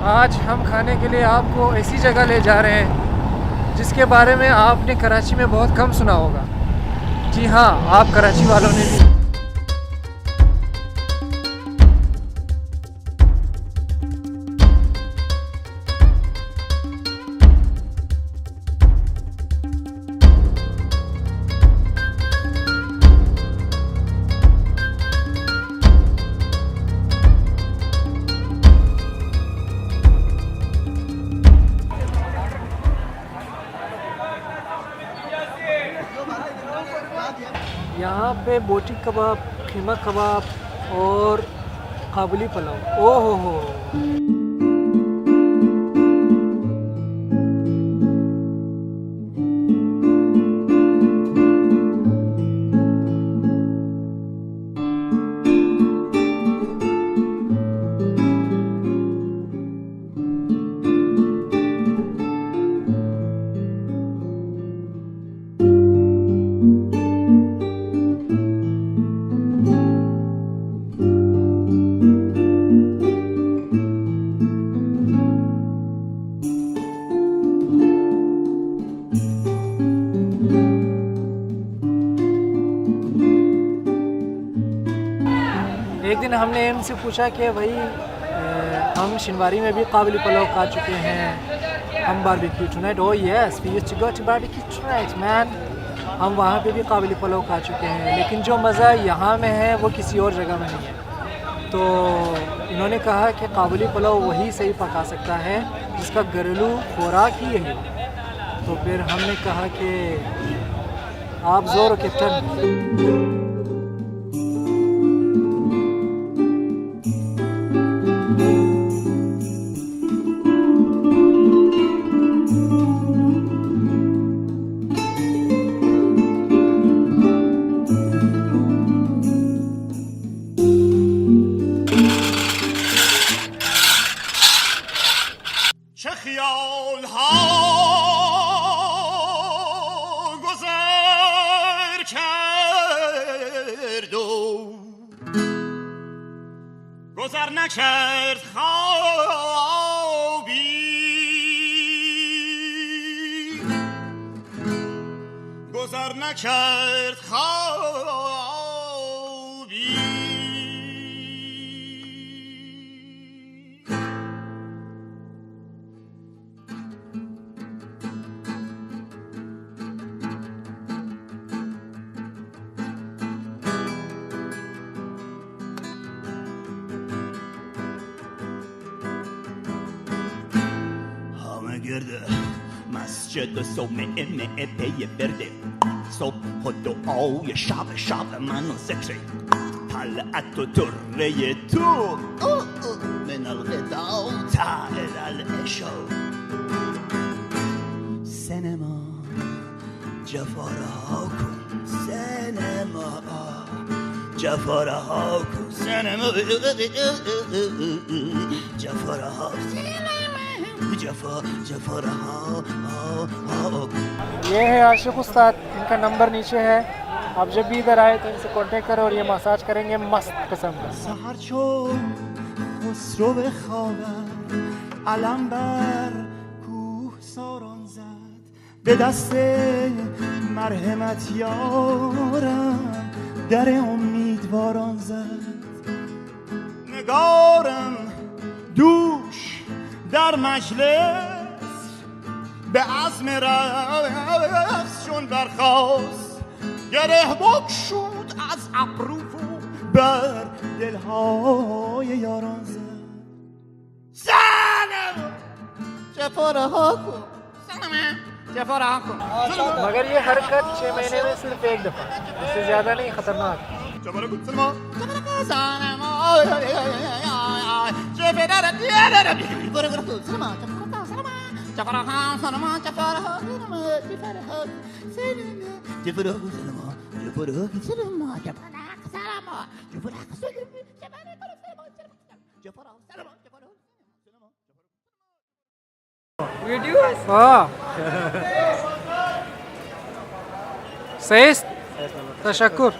आज हम खाने के लिए आपको ऐसी जगह ले जा रहे हैं जिसके बारे में आपने कराची में बहुत कम सुना होगा। जी हाँ, आप कराची वालों ने भी। यहाँ पे बोटी कबाब, खीमा कबाब और काबुली पुलाव। ओहो हो। एक दिन हमने इनसे पूछा कि भाई हम शिनवारी में भी काबुली पुलाव खा चुके हैं, हम barbecue tonight. Oh yes, we used to go to barbecue tonight man. हम वहाँ पे भी काबुली पुलाव खा चुके हैं, लेकिन जो मज़ा यहाँ में है वो किसी और जगह में नहीं है। तो इन्होंने कहा कि काबुली पुलाव वही सही पका सकता है जिसका घरेलू खुराक ही यही। तो फिर हमने कहा कि आप ज़ोर कैप्टन। چه خیال ها گذر کرد و گذر نکرد خوابی گذر نکرد خوابی گرده مسجد صومعه پی برده صبح و دعای شب من و ذکره طلعت و دره تو من الغدا تعال العشا سینما جفاره ها کن سینما جفاره ها کن سینما جفاره ها जफा रहा ये है आशिक उस्ताद, इनका नंबर नीचे है। आप जब भी इधर आए तो इनसे कांटेक्ट करो और ये मसाज करेंगे मस्त किस्म का। سحر چون خسرو به خوابم علم بر کوه ساران زد به دست مرحمت یارم در امیدواران زد نگارم دوش در مجلس به عزم رقص چون برخاست گره بگشود از ابرو بر دلهای یاران زد سلام جفاره ها کن سلام جفاره ها کن मगर ये हरकत 6 महीने में सिर्फ एक दफा, इससे ज्यादा नहीं। खतरनाक। جفاره کن سلام جفاره کن سلام جفاره برو برو سلام جفاره ها سلام جفاره ها جفاره ها جفاره ها سلام جفاره ها سلام वीडियो सही तशक्कुर।